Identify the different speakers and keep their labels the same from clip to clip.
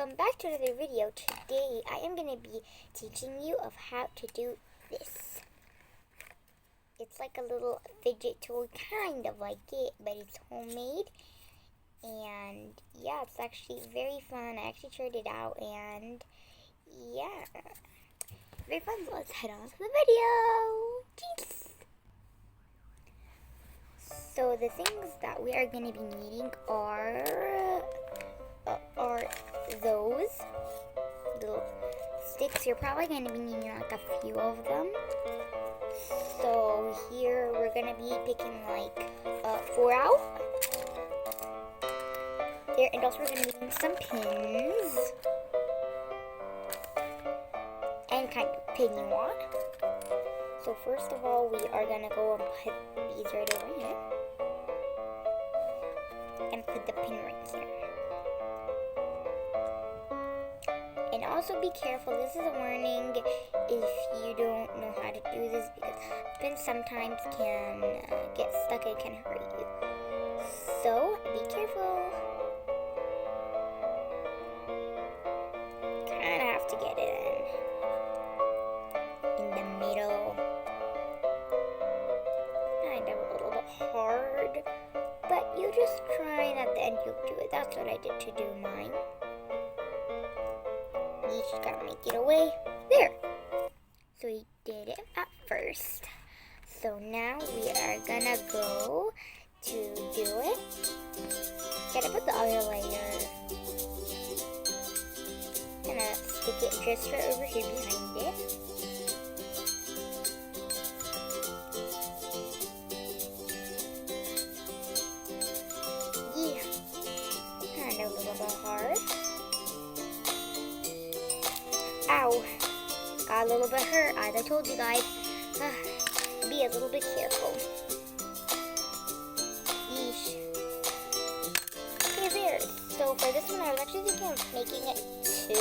Speaker 1: welcome back to another video. Today I am going to be teaching you of how to do this. It's like a little fidget toy, kind of like it, but it's homemade. And yeah, it's actually very fun. I actually tried it out and yeah, very fun. So let's head on to the video. Cheers. So the things that we are going to be needing are those little sticks. You're probably going to be needing like a few of them. So here we're going to be picking like 4 out. There, and also we're going to be needing some pins and kind of pinning wad. So first of all, we are going to go and put these right over here and put the pin right here. And also be careful, this is a warning if you don't know how to do this, because pins sometimes can get stuck and can hurt you. So be careful. Kind of have to get it in the middle. Kind of a little bit hard, but you just try and at the end you'll do it. That's what I did to do mine. You just gotta make it away. There. So we did it at first. So now we are gonna go to do it. Gotta put the other layer. Gonna stick it just right over here behind it. Yeah. Kind of a little bit hard. Ow, got a little bit hurt, as I told you guys. Be a little bit careful. Yeesh. Okay, there. So for this one, I was actually thinking of making it 2,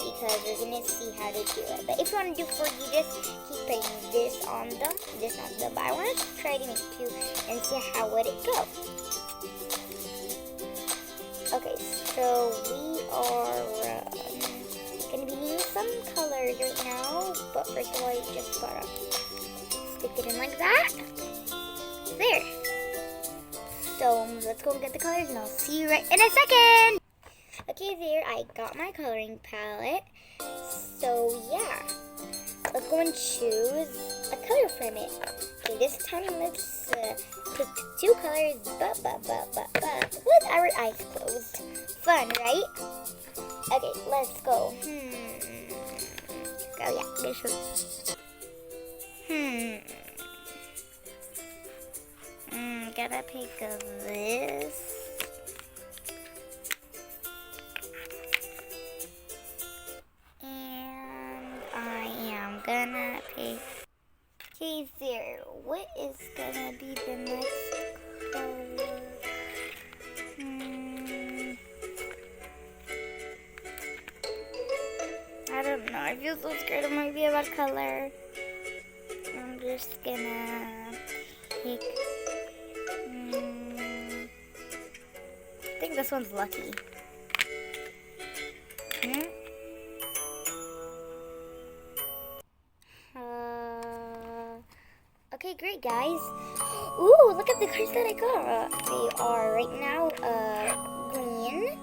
Speaker 1: because we're going to see how to do it. But if you want to do 4, you just keep putting this on them. But I want to try to make 2 and see how would it go. Okay, so we are going to be needing some colors right now, but first of all, you just gotta stick it in like that. There. So let's go and get the colors, and I'll see you right in a second. Okay, there, I got my coloring palette. So yeah, let's go and choose a color from it. Okay, this time let's pick 2 colors, but with our eyes closed. Fun, right? Okay, let's go. Oh yeah, this one. Gotta pick this. And I am gonna pick. Okay, there. What is gonna be the next color? I don't know. I feel so scared it might be a bad color. I'm just gonna pick. I think this one's lucky. Okay, great, guys. Ooh, look at the cards that I got. They are right now green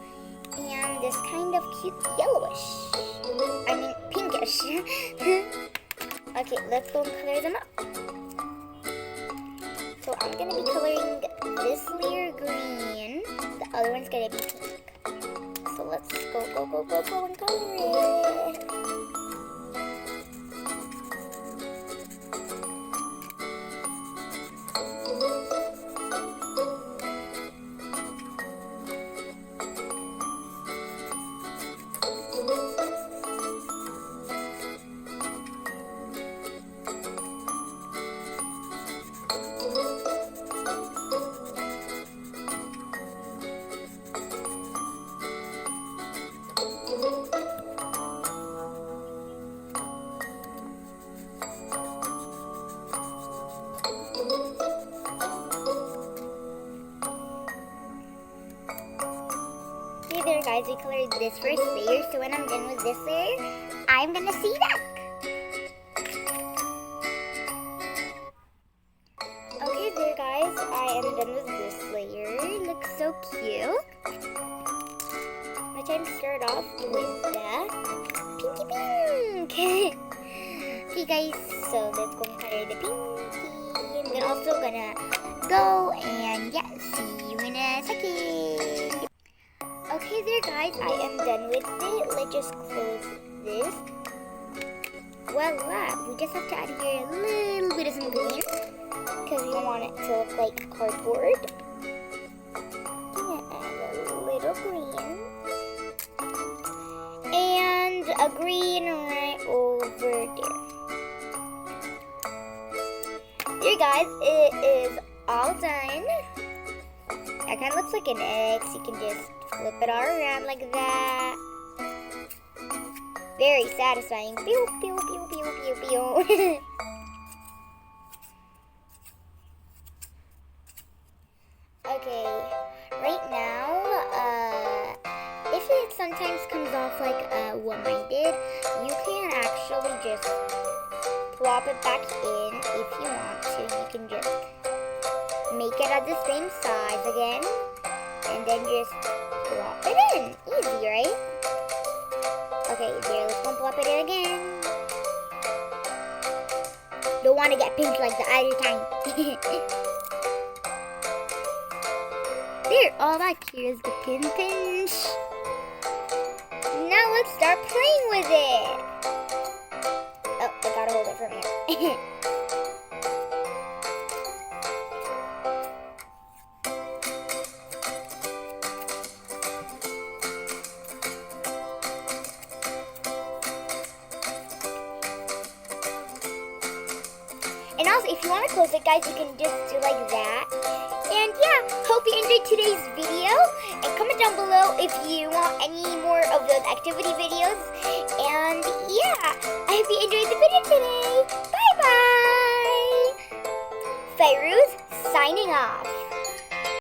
Speaker 1: and this kind of cute yellowish. I mean pinkish. Okay, let's go and color them up. So I'm gonna be coloring this layer green. The other one's gonna be pink. So let's go and color it. guys, we colored this first layer, so when I'm done with this layer, I'm gonna see that. Okay there guys, I am done with this layer. It looks so cute. I'm trying to start off with the pinky pink. Okay guys, so let's go and color the pinky. I'm also gonna go and yeah, see you in a second. Okay there guys, I am done with it. Let's just close this. Voila, we just have to add here a little bit of some green because we don't want it to look like cardboard. Gonna add a little green and a green right over there. There guys, it is all done. That kind of looks like an X. You can just flip it all around like that. Very satisfying. Pew, pew, pew, pew, pew, pew. Okay, right now, if it sometimes comes off like what mine did, you can actually just plop it back in if you want to. You can just make it at the same size again, and then just plop it in. Easy, right? Okay, there, let's go plop it in again. Don't want to get pinched like the other time. There, all back here is the pin pinch. Now let's start playing with it. Oh, I gotta hold it from here. And also, if you want to close it, guys, you can just do like that. And yeah, hope you enjoyed today's video. And comment down below if you want any more of those activity videos. And yeah, I hope you enjoyed the video today. Bye-bye. Fairuz signing off.